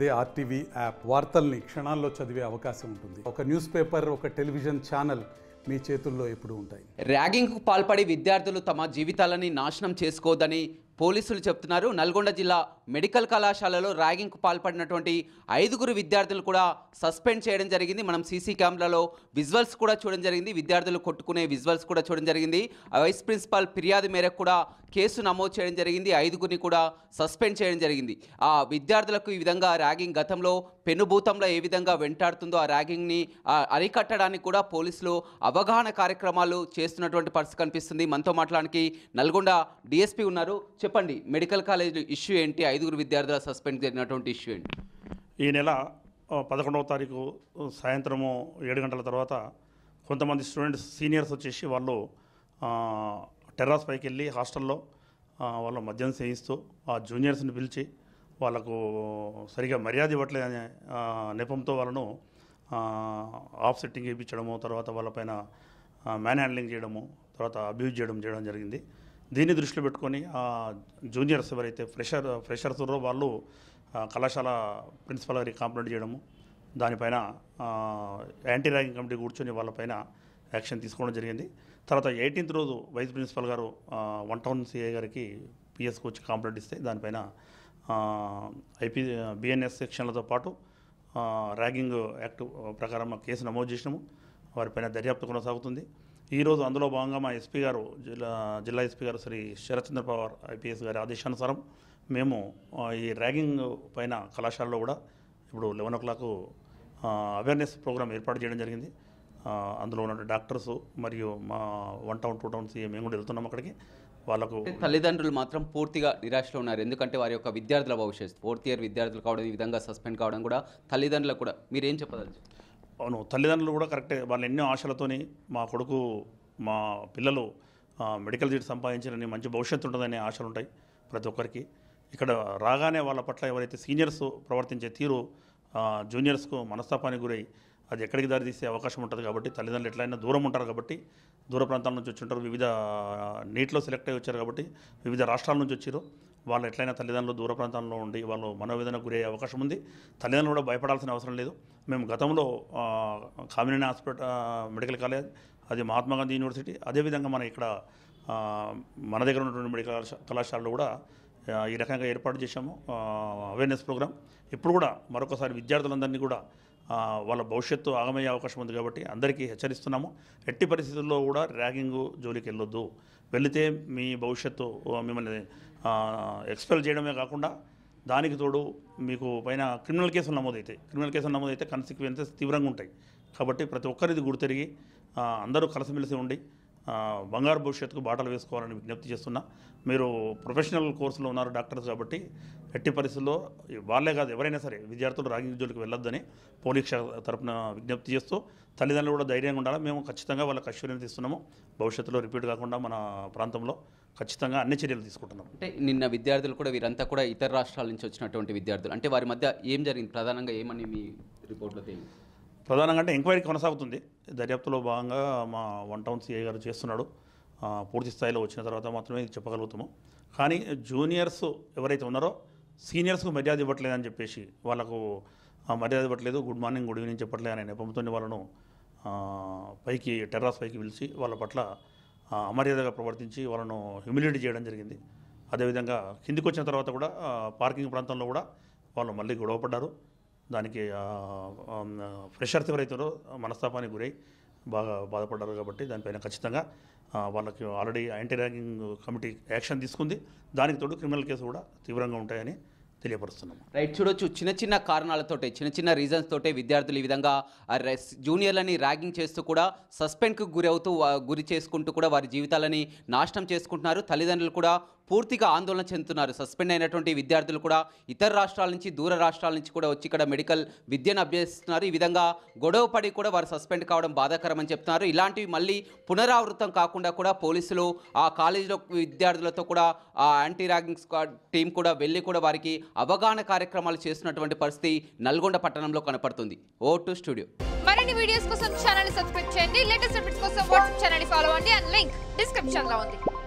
అదే RTV app వార్తల్ని క్షణాల్లో చదివే అవకాశం ఉంటుంది. ఒక న్యూస్ పేపర్, ఒక టెలివిజన్ ఛానల్ మీ చేతుల్లో ఎప్పుడూ ఉంటాయి. ర్యాగింగ్కు పాల్పడి విద్యార్థులు తమ జీవితాలని నాశనం చేసుకోవద్దని పోలీసులు చెప్తున్నారు. నల్గొండ జిల్లా మెడికల్ కళాశాలలో ర్యాగింగ్కు పాల్పడినటువంటి 5 విద్యార్థులు కూడా సస్పెండ్ చేయడం జరిగింది. మనం సీసీ కెమెరాలో విజువల్స్ కూడా చూడడం జరిగింది. విద్యార్థులు కొట్టుకునే విజువల్స్ కూడా చూడడం జరిగింది. వైస్ ప్రిన్సిపాల్ ఫిర్యాదు మేరకు కూడా కేసు నమోదు చేయడం జరిగింది. 5 కూడా సస్పెండ్ చేయడం జరిగింది. ఆ విద్యార్థులకు ఈ విధంగా ర్యాగింగ్ గతంలో పెనుభూతంలో ఏ విధంగా వెంటాడుతుందో ఆ ర్యాగింగ్ని అరికట్టడానికి కూడా పోలీసులు అవగాహన కార్యక్రమాలు చేస్తున్నటువంటి పరిస్థితి కనిపిస్తుంది. మనతో మాట్లాడడానికి నల్గొండ డిఎస్పీ ఉన్నారు. చెప్పండి, మెడికల్ కాలేజ్ ఇష్యూ ఏంటి? 5 విద్యార్థుల సస్పెండ్ జరిగినటువంటి ఇష్యూ ఏంటి? ఈ నెల 11వ తారీఖు సాయంత్రము 7 గంటల తర్వాత కొంతమంది స్టూడెంట్స్ సీనియర్స్ వచ్చేసి వాళ్ళు టెర్రాస్ పైకి వెళ్ళి హాస్టల్లో వాళ్ళు మద్యం సేవిస్తూ ఆ జూనియర్స్ని పిలిచి వాళ్ళకు సరిగా మర్యాద ఇవ్వట్లేదనే నెపంతో వాళ్ళను ఆఫ్ సెట్టింగ్ ఇప్పించడము, తర్వాత వాళ్ళపైన మ్యాన్ హ్యాండ్లింగ్ చేయడము, తర్వాత అబ్యూజ్ చేయడం జరిగింది. దీన్ని దృష్టిలో పెట్టుకొని జూనియర్స్ ఎవరైతే ఫ్రెషర్స్ వాళ్ళు కళాశాల ప్రిన్సిపల్ గారికి కంప్లైంట్ చేయడము, దానిపైన యాంటీ ర్యాగింగ్ కమిటీ కూర్చొని వాళ్ళపైన యాక్షన్ తీసుకోవడం జరిగింది. తర్వాత 18th రోజు వైస్ ప్రిన్సిపల్ గారు 1 టౌన్ సిఐ గారికి పిఎస్కి వచ్చి కంప్లైంట్ ఇస్తే దానిపైన బిఎన్ఎస్ సెక్షన్లతో పాటు ర్యాగింగ్ యాక్ట్ ప్రకారం కేసు నమోదు చేసినాము. వారిపైన దర్యాప్తు కొనసాగుతుంది. ఈరోజు అందులో భాగంగా మా ఎస్పీ గారు జిల్లా ఎస్పీ గారు శ్రీ శరత్చంద్ర పవార్ ఐపీఎస్ గారి ఆదేశానుసారం మేము ఈ ర్యాగింగ్ పైన కళాశాలలో కూడా ఇప్పుడు 11 o'clock అవేర్నెస్ ప్రోగ్రామ్ ఏర్పాటు చేయడం జరిగింది. అందులో ఉన్న డాక్టర్స్ మరియు మా 1 టౌన్ 2 టౌన్స్ మేము కూడా వెళ్తున్నాం అక్కడికి. వాళ్ళకు తల్లిదండ్రులు మాత్రం పూర్తిగా నిరాశలో ఉన్నారు. ఎందుకంటే వారి యొక్క విద్యార్థుల భవిష్యత్తు 4th ఇయర్ విద్యార్థులు కావడం, ఈ విధంగా సస్పెండ్ కావడం కూడా తల్లిదండ్రులకు కూడా మీరేం చెప్పదలుచు? అవును, తల్లిదండ్రులు కూడా కరెక్టే. వాళ్ళు ఎన్నో ఆశలతోని మా కొడుకు మా పిల్లలు మెడికల్ సీట్ సంపాదించాలని, మంచి భవిష్యత్తు ఉంటుందనే ఆశలు ఉంటాయి ప్రతి ఒక్కరికి. ఇక్కడ రాగానే వాళ్ళ పట్ల ఎవరైతే సీనియర్స్ ప్రవర్తించే తీరు జూనియర్స్కు మనస్తాపానికి గురై అది ఎక్కడికి దారి తీసే అవకాశం ఉంటుంది. కాబట్టి తల్లిదండ్రులు ఎట్లయినా దూరం ఉంటారు కాబట్టి, దూర ప్రాంతాల నుంచి వచ్చి ఉంటారు, వివిధ నీట్లో సెలెక్ట్ అయ్యి వచ్చారు కాబట్టి వివిధ రాష్ట్రాల నుంచి వచ్చారు. వాళ్ళు ఎట్లయినా తల్లిదండ్రులు దూర ప్రాంతాల్లో ఉండి వాళ్ళు మనోవేదనకు గురయ్యే అవకాశం ఉంది. తల్లిదండ్రులు కూడా భయపడాల్సిన అవసరం లేదు. మేము గతంలో కామినేని హాస్పిటల్ మెడికల్ కాలేజ్, అది మహాత్మా గాంధీ యూనివర్సిటీ, అదేవిధంగా మన ఇక్కడ మన దగ్గర ఉన్నటువంటి మెడికల్ కళాశాలలో కూడా ఈ రకంగా ఏర్పాటు చేశాము అవేర్నెస్ ప్రోగ్రామ్. ఇప్పుడు కూడా మరొకసారి విద్యార్థులందరినీ కూడా వాళ్ళ భవిష్యత్తు ఆగమయ్యే అవకాశం ఉంది కాబట్టి అందరికీ హెచ్చరిస్తున్నాము. ఎట్టి పరిస్థితుల్లో కూడా ర్యాగింగ్ జోలికి వెళ్ళొద్దు. వెళితే మీ భవిష్యత్తు మిమ్మల్ని ఎక్స్పెల్ చేయడమే కాకుండా దానికి తోడు మీకు పైన క్రిమినల్ కేసులు నమోదైతే కాన్సిక్వెన్సెస్ తీవ్రంగా ఉంటాయి. కాబట్టి ప్రతి ఒక్కరిది గుర్తెరిగి అందరూ కలిసిమెలిసి ఉండి బంగారు భవిష్యత్తుకు బాటలు వేసుకోవాలని విజ్ఞప్తి చేస్తున్నా. మీరు ప్రొఫెషనల్ కోర్సులో ఉన్నారు, డాక్టర్స్, కాబట్టి ఎట్టి పరిస్థితుల్లో వాళ్ళే కాదు ఎవరైనా సరే విద్యార్థులు ర్యాగింగ్ జోలికి వెళ్ళొద్దని పోలీస్ తరఫున విజ్ఞప్తి చేస్తూ తల్లిదండ్రులు కూడా ధైర్యంగా ఉండాలి. మేము ఖచ్చితంగా వాళ్ళకి అష్యూరెన్స్ ఇస్తున్నాము. భవిష్యత్తులో రిపీట్ కాకుండా మన ప్రాంతంలో ఖచ్చితంగా అన్ని చర్యలు తీసుకుంటున్నాం. అంటే నిన్న విద్యార్థులు కూడా వీరంతా కూడా ఇతర రాష్ట్రాల నుంచి వచ్చినటువంటి విద్యార్థులు, అంటే వారి మధ్య ఏం జరిగింది ప్రధానంగా, ఏమని మీ రిపోర్ట్లో తెలియదు? ప్రధానంగా అంటే ఎంక్వైరీ కొనసాగుతుంది. దర్యాప్తులో భాగంగా మా 1 టౌన్ సిఐ గారు చేస్తున్నాడు. పూర్తి స్థాయిలో వచ్చిన తర్వాత మాత్రమే చెప్పగలుగుతాము. కానీ జూనియర్స్ ఎవరైతే ఉన్నారో సీనియర్స్కు మర్యాద ఇవ్వట్లేదని చెప్పేసి వాళ్ళకు మర్యాద ఇవ్వట్లేదు, గుడ్ మార్నింగ్ గుడ్ ఈవినింగ్ చెప్పట్లేదు అనే నెపంతో వాళ్ళను టెర్రాస్ పైకి పిలిచి వాళ్ళ పట్ల అమర్యాదగా ప్రవర్తించి వాళ్ళను హ్యూమిలిటీ చేయడం జరిగింది. అదేవిధంగా కిందికి వచ్చిన తర్వాత కూడా పార్కింగ్ ప్రాంతంలో కూడా వాళ్ళు మళ్ళీ గొడవపడ్డారు. దానికి ఫ్రెషర్స్ ఎవరైతారో మనస్తాపానికి గురై బాగా బాధపడ్డారు. కాబట్టి దానిపైన ఖచ్చితంగా వాళ్ళకి already anti ragging committee action తీసుకుంది. దానికి తోడు క్రిమినల్ కేసు కూడా తీవ్రంగా ఉంటాయని తెలియపరుస్తున్నాం. రైట్, చూడొచ్చు, చిన్న కారణాలతోటే, చిన్న రీజన్స్ తోటే విద్యార్థులు ఈ విధంగా జూనియర్లని ర్యాగింగ్ చేస్తూ కూడా సస్పెండ్కు గురి చేసుకుంటూ కూడా వారి జీవితాలని నాశనం చేసుకుంటున్నారు. తల్లిదండ్రులు కూడా పూర్తిగా ఆందోళన చెందుతున్నారు. సస్పెండ్ అయినటువంటి విద్యార్థులు కూడా ఇతర రాష్ట్రాల నుంచి, దూర రాష్ట్రాల నుంచి కూడా వచ్చి ఇక్కడ మెడికల్ విద్యను అభ్యసిస్తున్నారు. ఈ విధంగా గొడవ పడి కూడా వారు సస్పెండ్ కావడం బాధాకరమని చెప్తున్నారు. ఇలాంటివి మళ్ళీ పునరావృతం కాకుండా కూడా పోలీసులు ఆ కాలేజీలో విద్యార్థులతో కూడా ఆ యాంటీ ర్యాగింగ్ స్క్వాడ్ టీం కూడా వెళ్ళి కూడా వారికి అవగాహన కార్యక్రమాలు చేస్తున్నటువంటి పరిస్థితి నల్గొండ పట్టణంలో కనపడుతుంది. O2 studio. మరిన్ని వీడియోస్ కోసం ఛానల్ ని సబ్స్క్రైబ్ చేయండి. లేటెస్ట్ అప్డేట్స్ కోసం వాట్సాప్ ఛానల్ ని ఫాలో అవ్వండి. అండ్ లింక్ డిస్క్రిప్షన్ లో ఉంది.